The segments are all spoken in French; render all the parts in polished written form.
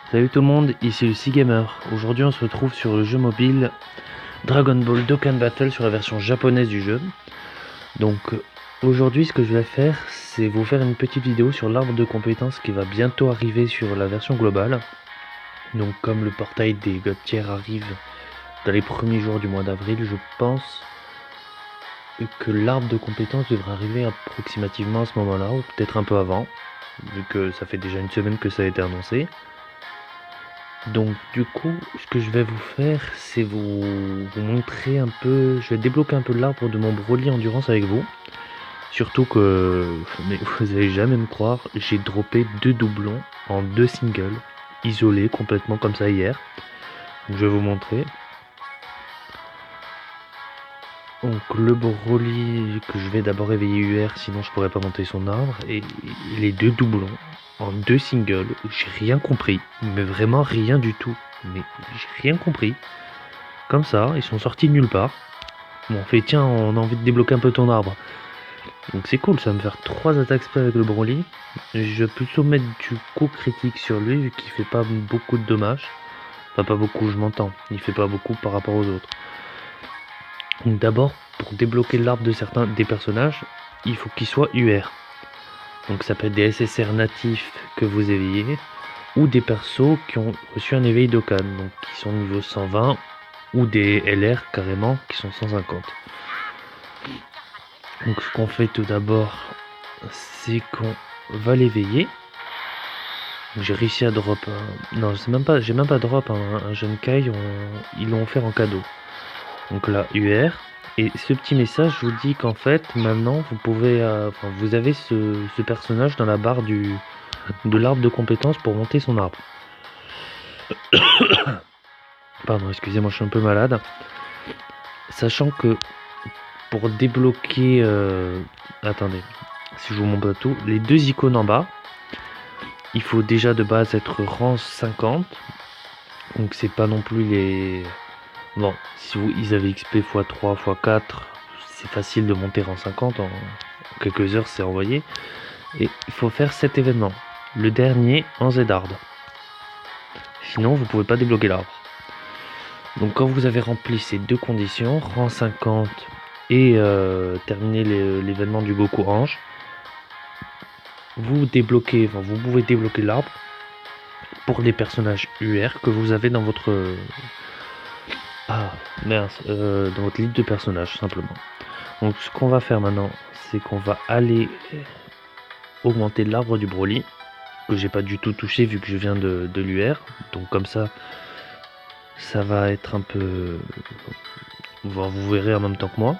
Salut tout le monde, ici le C-Gamer. Aujourd'hui on se retrouve sur le jeu mobile Dragon Ball Dokkan Battle sur la version japonaise du jeu. Donc aujourd'hui ce que je vais faire c'est vous faire une petite vidéo sur l'arbre de compétences qui va bientôt arriver sur la version globale. Donc comme le portail des God Tier arrive dans les premiers jours du mois d'avril, je pense que l'arbre de compétences devrait arriver approximativement à ce moment-là, ou peut-être un peu avant, vu que ça fait déjà une semaine que ça a été annoncé. Donc du coup, ce que je vais vous faire, c'est vous montrer un peu, je vais débloquer un peu l'arbre de mon Broly Endurance avec vous. Surtout que, mais vous allez jamais me croire, j'ai droppé 2 doublons en 2 singles, isolés complètement comme ça hier. Donc, je vais vous montrer. Donc le Broly que je vais d'abord éveiller UR, sinon je pourrais pas monter son arbre. Et les 2 doublons en 2 singles, j'ai rien compris, mais vraiment rien du tout. Mais j'ai rien compris. Comme ça, ils sont sortis de nulle part. Bon, on fait tiens, on a envie de débloquer un peu ton arbre. Donc c'est cool, ça va me faire 3 attaques spé avec le Broly. Je vais plutôt mettre du coup critique sur lui, vu qu'il fait pas beaucoup de dommages. Enfin, pas beaucoup, je m'entends. Il fait pas beaucoup par rapport aux autres. Donc d'abord, pour débloquer l'arbre de certains des personnages, il faut qu'il soit UR. Donc ça peut être des SSR natifs que vous éveillez, ou des persos qui ont reçu un éveil Dokkan, donc qui sont niveau 120, ou des LR carrément qui sont 150. Donc ce qu'on fait tout d'abord, c'est qu'on va l'éveiller. J'ai réussi à drop non, j'ai même pas drop un jeune Kai, ils l'ont offert en cadeau. Donc là, UR. Et ce petit message vous dit qu'en fait, maintenant, vous pouvez, vous avez ce personnage dans la barre de l'arbre de compétences pour monter son arbre. Pardon, excusez-moi, je suis un peu malade. Sachant que pour débloquer, attendez, si je vous montre tout, les 2 icônes en bas, il faut déjà de base être rang 50. Donc c'est pas non plus les... Bon, si ils avaient XP x3, x4, c'est facile de monter rang 50 en quelques heures, c'est envoyé. Et il faut faire cet événement, le dernier en Z-Hard. Sinon, vous pouvez pas débloquer l'arbre. Donc quand vous avez rempli ces 2 conditions, rang 50 et terminer l'événement du Goku Ange, vous pouvez débloquer l'arbre pour les personnages UR que vous avez dans votre dans votre liste de personnages simplement. Donc ce qu'on va faire maintenant, c'est qu'on va aller augmenter l'arbre du Broly que j'ai pas du tout touché vu que je viens de l'UR. Donc comme ça va être un peu, vous verrez en même temps que moi,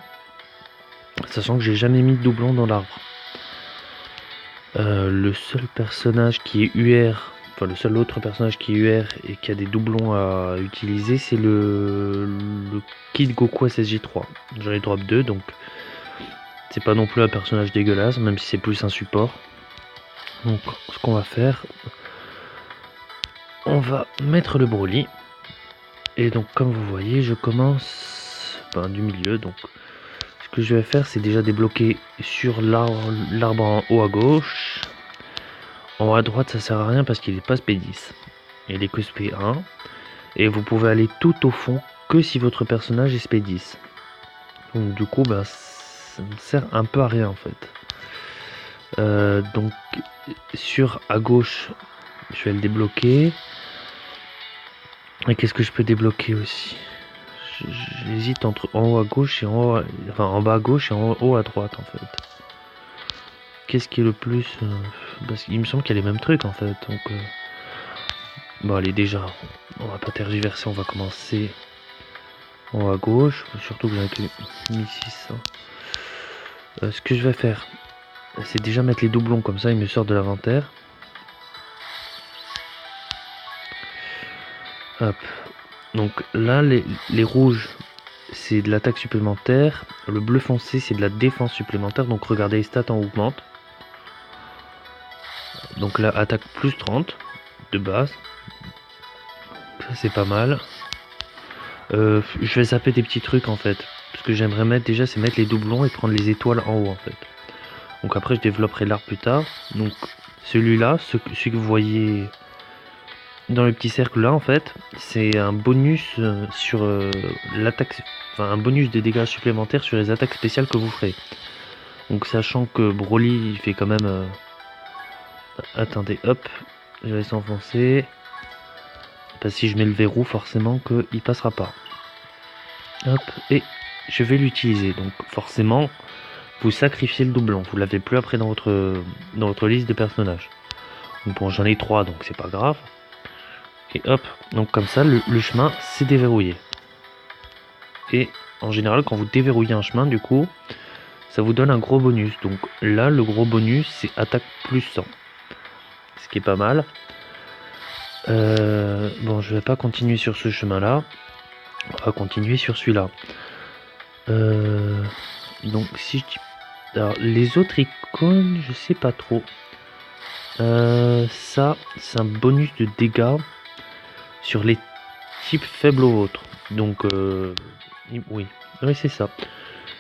sachant que j'ai jamais mis de doublon dans l'arbre. Le seul personnage qui est UR, le seul autre personnage qui est UR et qui a des doublons à utiliser, c'est le Kid Goku SSJ3. J'en ai drop 2, donc c'est pas non plus un personnage dégueulasse, même si c'est plus un support. Donc ce qu'on va faire, on va mettre le Broly. Et donc comme vous voyez, je commence du milieu. Donc ce que je vais faire, c'est déjà débloquer sur l'arbre en haut à gauche. En haut à droite, ça sert à rien parce qu'il n'est pas SP10. Il est que SP1. Et vous pouvez aller tout au fond que si votre personnage est SP10. Donc du coup, ça me sert un peu à rien en fait. Donc sur à gauche, je vais le débloquer. Et qu'est-ce que je peux débloquer aussi? J'hésite entre en haut à gauche et en bas à gauche et en haut à droite en fait. Qu'est-ce qui est le plus parce qu'il me semble qu'il y a les mêmes trucs en fait. Donc bon allez, déjà on va pas tergiverser, on va commencer en haut à gauche, surtout que j'en ai que 1600. Ce que je vais faire, c'est déjà mettre les doublons, comme ça ils me sortent de l'inventaire. Hop. Donc là les rouges c'est de l'attaque supplémentaire, le bleu foncé c'est de la défense supplémentaire, donc regardez les stats en augmente. Donc là attaque plus 30 de base, ça c'est pas mal. Je vais zapper des petits trucs en fait, ce que j'aimerais mettre déjà c'est mettre les doublons et prendre les étoiles en haut en fait. Donc après je développerai l'arbre plus tard. Donc celui-là, celui que vous voyez dans le petit cercle là en fait, c'est un bonus sur l'attaque, enfin un bonus de dégâts supplémentaires sur les attaques spéciales que vous ferez. Donc sachant que Broly il fait quand même... Attendez, hop, je vais s'enfoncer. Parce que si je mets le verrou, forcément qu'il passera pas. Hop, et je vais l'utiliser. Donc forcément, vous sacrifiez le doublon. Vous l'avez plus après dans votre liste de personnages. Donc bon, j'en ai 3, donc c'est pas grave. Et hop, donc comme ça, le chemin c'est déverrouillé. Et en général, quand vous déverrouillez un chemin, du coup, ça vous donne un gros bonus. Donc là, le gros bonus, c'est attaque plus 100. Ce qui est pas mal. Bon, je vais pas continuer sur ce chemin-là. On va continuer sur celui-là. Donc si je dis... Alors, les autres icônes, je sais pas trop. Ça, c'est un bonus de dégâts sur les types faibles aux autres. Donc, oui, c'est ça.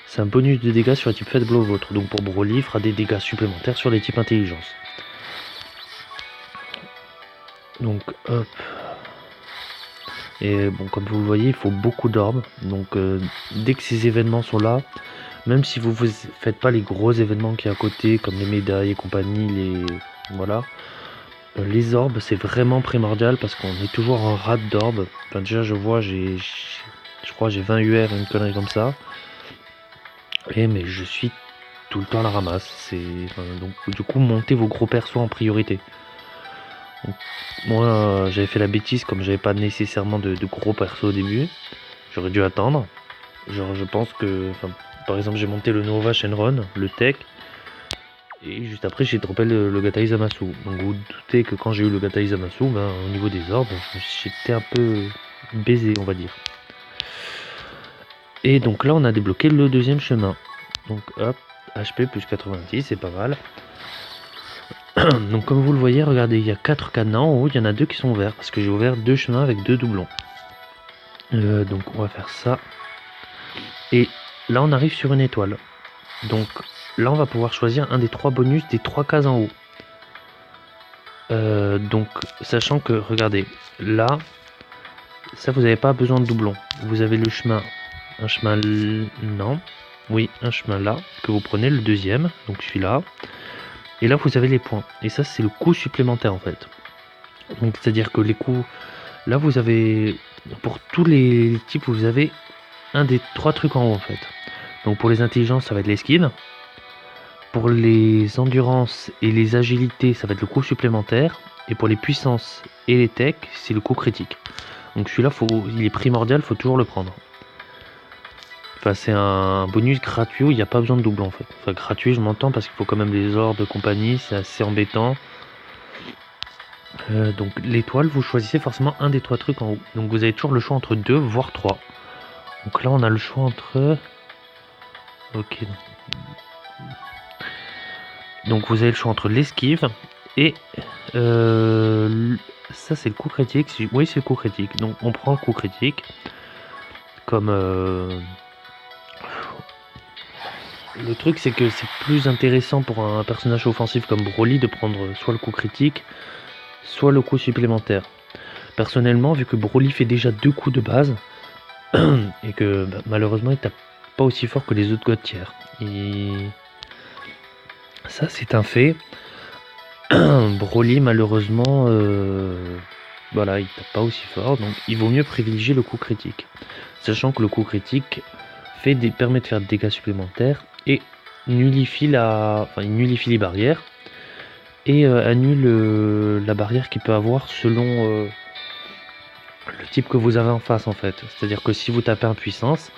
C'est un bonus de dégâts sur les types faibles aux vôtres. Donc pour Broly, il fera des dégâts supplémentaires sur les types intelligence. Donc hop. Et bon, comme vous le voyez, il faut beaucoup d'orbes. Donc dès que ces événements sont là, même si vous ne faites pas les gros événements qui est à côté, comme les médailles et compagnie, voilà. Les orbes, c'est vraiment primordial parce qu'on est toujours en rate d'orbes. Enfin, déjà, je vois, je crois j'ai 20 UR, une connerie comme ça. Mais je suis tout le temps à la ramasse. Donc du coup, montez vos gros persos en priorité. Donc, moi, j'avais fait la bêtise comme j'avais pas nécessairement de gros persos au début. J'aurais dû attendre. Genre, je pense que, par exemple, j'ai monté le Nova Shenron, le Tech. Et juste après, j'ai droppé le Gatai Zamasu. Donc vous doutez que quand j'ai eu le Gatai Zamasu, au niveau des orbes, j'étais un peu baisé, on va dire. Et donc là, on a débloqué le deuxième chemin. Donc hop, HP plus 90, c'est pas mal. Donc comme vous le voyez, regardez, il y a 4 cadenas en haut, il y en a 2 qui sont ouverts, parce que j'ai ouvert 2 chemins avec 2 doublons. Donc on va faire ça. Et là, on arrive sur une étoile. Donc là, on va pouvoir choisir un des 3 bonus des 3 cases en haut. Donc sachant que, regardez, là, ça vous n'avez pas besoin de doublon. Vous avez le chemin, un chemin, non, oui, un chemin là, que vous prenez, le deuxième, donc celui-là. Et là, vous avez les points. Et ça, c'est le coût supplémentaire, en fait. Donc, c'est-à-dire que les coûts... Là, vous avez... Pour tous les types, vous avez un des 3 trucs en haut, en fait. Donc, pour les intelligences, ça va être l'esquive. Pour les endurances et les agilités, ça va être le coût supplémentaire. Et pour les puissances et les techs, c'est le coût critique. Donc, celui-là, il est primordial, il faut toujours le prendre. Enfin, c'est un bonus gratuit où il n'y a pas besoin de doublon en fait. Enfin, gratuit, je m'entends parce qu'il faut quand même des orbes de compagnie, c'est assez embêtant. Donc, l'étoile, vous choisissez forcément un des 3 trucs en haut. Donc, vous avez toujours le choix entre 2, voire 3. Donc là, on a le choix entre. Ok. Donc, vous avez le choix entre l'esquive et. Ça, c'est le coup critique. Oui, c'est le coup critique. Donc, on prend le coup critique. Comme. Le truc, c'est que c'est plus intéressant pour un personnage offensif comme Broly de prendre soit le coup critique, soit le coup supplémentaire. Personnellement, vu que Broly fait déjà 2 coups de base, et que malheureusement il tape pas aussi fort que les autres God tiers. Et ça, c'est un fait. Broly, malheureusement, voilà, il tape pas aussi fort, donc il vaut mieux privilégier le coup critique. Sachant que le coup critique permet de faire des dégâts supplémentaires et nullifie les barrières et annule la barrière qu'il peut avoir selon le type que vous avez en face en fait. C'est-à-dire que si vous tapez en puissance,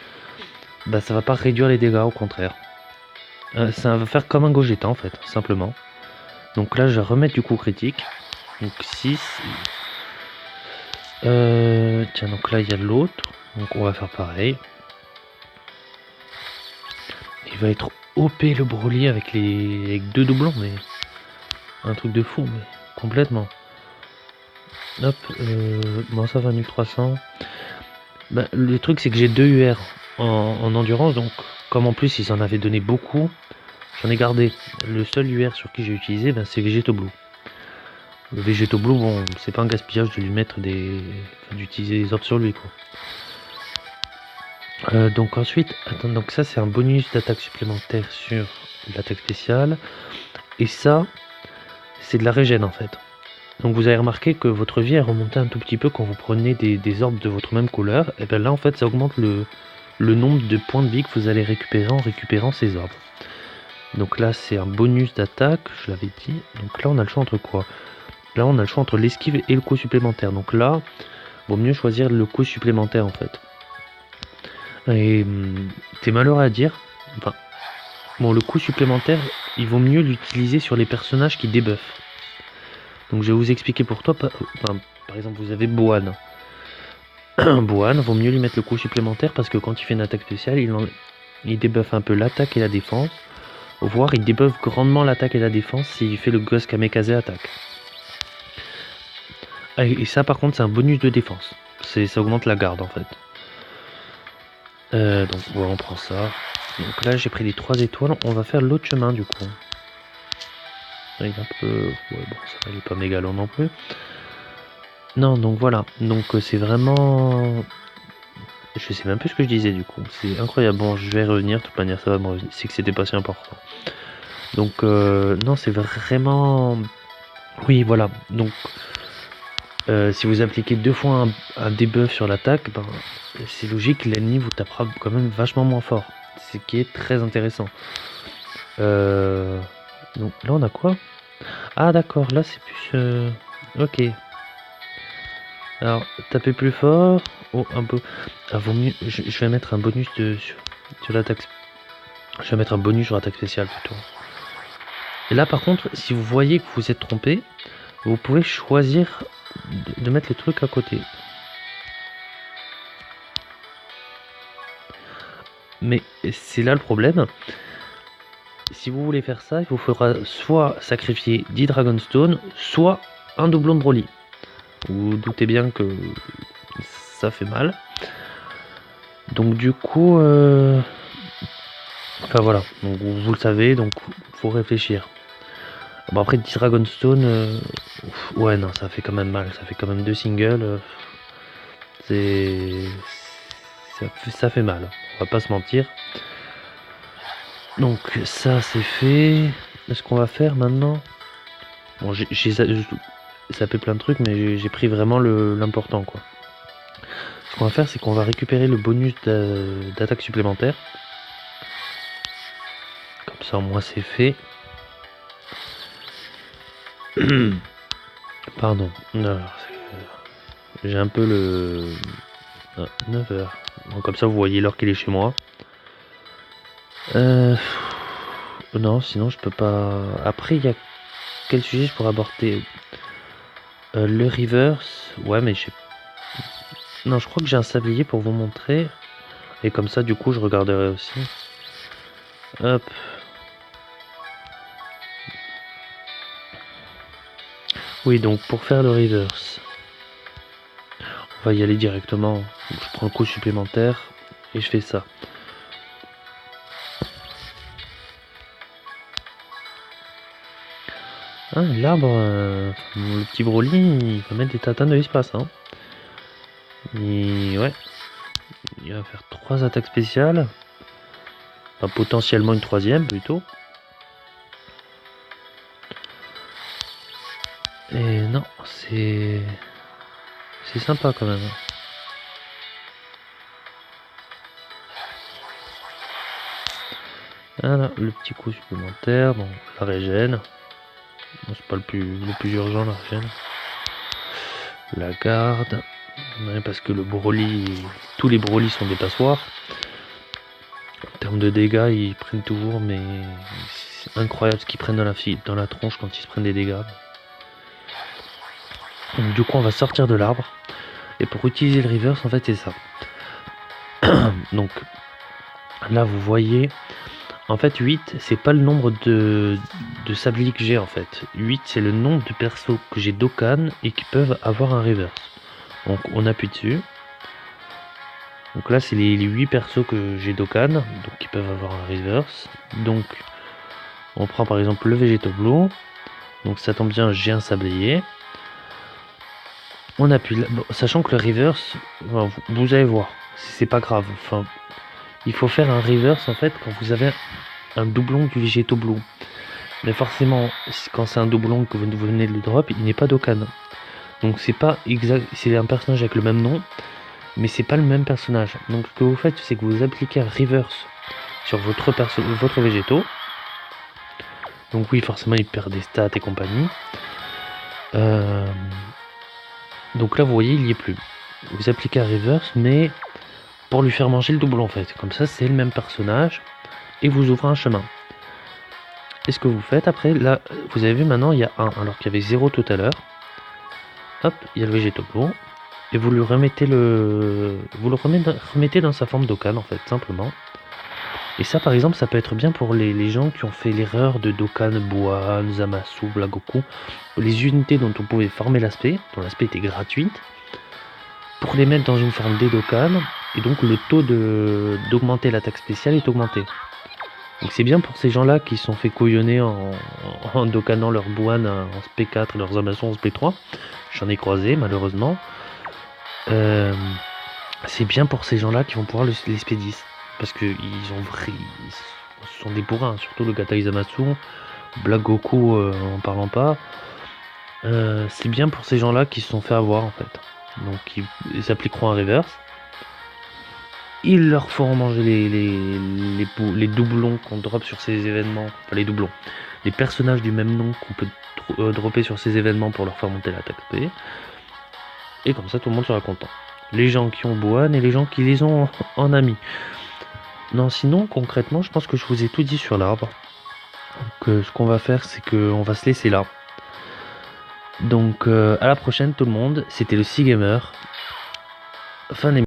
ça va pas réduire les dégâts, au contraire. Ça va faire comme un Gogeta en fait, simplement. Donc là, je vais remettre du coup critique. Donc 6. Tiens, donc là, il y a l'autre. Donc on va faire pareil. Il va être OP le Broly avec 2 doublons, mais un truc de fou, mais complètement. Hop, bon ça va 1300. Le truc c'est que j'ai 2 UR en endurance, donc comme en plus ils en avaient donné beaucoup, j'en ai gardé. Le seul UR sur qui j'ai utilisé, c'est Vegeto Blue. Le végétaux blue, bon, c'est pas un gaspillage de lui mettre des... Enfin, d'utiliser les orbes sur lui, quoi. Donc ensuite, attends, donc ça c'est un bonus d'attaque supplémentaire sur l'attaque spéciale. Et ça, c'est de la régène en fait. Donc vous avez remarqué que votre vie est remontée un tout petit peu quand vous prenez des orbes de votre même couleur. Et bien là en fait ça augmente le nombre de points de vie que vous allez récupérer en récupérant ces orbes. Donc là c'est un bonus d'attaque, je l'avais dit. Donc là on a le choix entre quoi? Là on a le choix entre l'esquive et le coup supplémentaire. Donc là, vaut mieux choisir le coup supplémentaire en fait. Et t'es malheureux à dire. Enfin, bon, le coup supplémentaire, il vaut mieux l'utiliser sur les personnages qui débuffent. Donc je vais vous expliquer pour toi. Par exemple, vous avez Boan. Boan, vaut mieux lui mettre le coup supplémentaire parce que quand il fait une attaque spéciale, il débuffe un peu l'attaque et la défense. Voire il débuffe grandement l'attaque et la défense s'il fait le Ghost Kamikaze attaque. Et ça par contre c'est un bonus de défense. Ça augmente la garde en fait. Donc voilà, on prend ça. Donc là j'ai pris les 3 étoiles, on va faire l'autre chemin du coup. Il est un peu... Ouais bon ça va, il est pas méga long non plus. Non donc voilà, donc c'est vraiment... Je sais même plus ce que je disais du coup, c'est incroyable. Bon je vais revenir, de toute manière ça va me revenir, c'est que c'était pas si important. Donc non c'est vraiment... Oui voilà, donc si vous appliquez 2 fois un debuff sur l'attaque, ben, c'est logique, l'ennemi vous tapera quand même vachement moins fort. Ce qui est très intéressant. Donc là on a quoi? Ah d'accord, là c'est plus... Ok. Alors, taper plus fort. Oh, un peu... Ah, vaut mieux... Je vais mettre un bonus sur l'attaque... Je vais mettre un bonus sur l'attaque spéciale plutôt. Et là par contre, si vous voyez que vous êtes trompé, vous pouvez choisir de mettre les trucs à côté. Mais c'est là le problème. Si vous voulez faire ça, il vous faudra soit sacrifier 10 Dragonstone, soit un doublon de Broly. Vous doutez bien que ça fait mal. Donc du coup... Enfin voilà, donc vous le savez, donc faut réfléchir. Bon après 10 Dragonstone, ouais non ça fait quand même mal, ça fait quand même 2 singles. Ça fait mal, on va pas se mentir. Donc ça c'est fait. Ce qu'on va faire maintenant... Bon j'ai sapé plein de trucs mais j'ai pris vraiment l'important quoi. Ce qu'on va faire c'est qu'on va récupérer le bonus d'attaque supplémentaire. Comme ça au moins c'est fait. Pardon. J'ai un peu le... 9h. Donc comme ça vous voyez l'heure qu'il est chez moi. Non, sinon je peux pas... Après il y a... Quel sujet je pourrais aborder? Le reverse. Ouais mais j'ai... Non je crois que j'ai un sablier pour vous montrer. Et comme ça du coup je regarderai aussi. Hop. Oui donc pour faire le reverse. On va y aller directement. Je prends le coup supplémentaire. Et je fais ça. Ah, l'arbre, le petit Broly, il va mettre des tatanes de l'espace. Hein. Ouais, il va faire 3 attaques spéciales. Enfin, potentiellement une 3e plutôt. Et non, c'est sympa quand même. Voilà, le petit coup supplémentaire, bon, la régène. Bon, c'est pas le plus urgent la régène. La garde. Ouais, parce que le Broly, tous les Broly sont des passoires. En termes de dégâts, ils prennent toujours, mais c'est incroyable ce qu'ils prennent dans la tronche quand ils se prennent des dégâts. Donc du coup, on va sortir de l'arbre. Et pour utiliser le reverse, en fait, c'est ça. Donc là, vous voyez, en fait, 8, c'est pas le nombre de sabliers que j'ai, en fait. 8, c'est le nombre de persos que j'ai Dokkan et qui peuvent avoir un reverse. Donc on appuie dessus. Donc là, c'est les 8 persos que j'ai Dokkan, donc qui peuvent avoir un reverse. Donc, on prend par exemple le Végétaux Blue. Donc ça tombe bien, j'ai un sablier. On appuie, bon, sachant que le reverse, enfin, vous allez voir, c'est pas grave. Enfin, il faut faire un reverse en fait quand vous avez un doublon du Végéto Blue. Mais forcément, quand c'est un doublon que vous venez de le drop, il n'est pas d'Okan. Donc c'est pas exact, c'est un personnage avec le même nom, mais c'est pas le même personnage. Donc ce que vous faites, c'est que vous appliquez un reverse sur votre végétaux. Donc oui, forcément, il perd des stats et compagnie. Donc là, vous voyez, il n'y est plus. Vous appliquez un reverse, mais pour lui faire manger le doublon en fait. Comme ça, c'est le même personnage et vous ouvrez un chemin. Et ce que vous faites après, là, vous avez vu maintenant, il y a 1, alors qu'il y avait 0 tout à l'heure. Hop, il y a le végétaux blond. Et vous lui remettez remettez dans sa forme Dokkan en fait, simplement. Et ça par exemple, ça peut être bien pour les gens qui ont fait l'erreur de Dokkan, Boan, Zamasu, Blagoku. Les unités dont on pouvait former l'aspect, dont l'aspect était gratuite. Pour les mettre dans une forme des Dokkan. Et donc le taux d'augmenter l'attaque spéciale est augmenté. Donc c'est bien pour ces gens-là qui se sont fait couillonner en Dokkanant leur Boan en SP4 et leurs Zamasu en SP3. J'en ai croisé malheureusement. C'est bien pour ces gens-là qui vont pouvoir les SP10 parce que ils sont des bourrins, surtout le Gatai Zamasu, Black Goku en parlant pas. C'est bien pour ces gens-là qui se sont fait avoir en fait. Donc ils appliqueront un reverse. Ils leur feront manger les doublons qu'on drop sur ces événements, enfin les doublons, les personnages du même nom qu'on peut dropper sur ces événements pour leur faire monter l'attaque P. Et comme ça tout le monde sera content. Les gens qui ont Boan et les gens qui les ont en ami. Non, sinon, concrètement, je pense que je vous ai tout dit sur l'arbre. Donc, ce qu'on va faire, c'est qu'on va se laisser là. Donc, à la prochaine, tout le monde. C'était le Sea Gamer. Fin d'émission.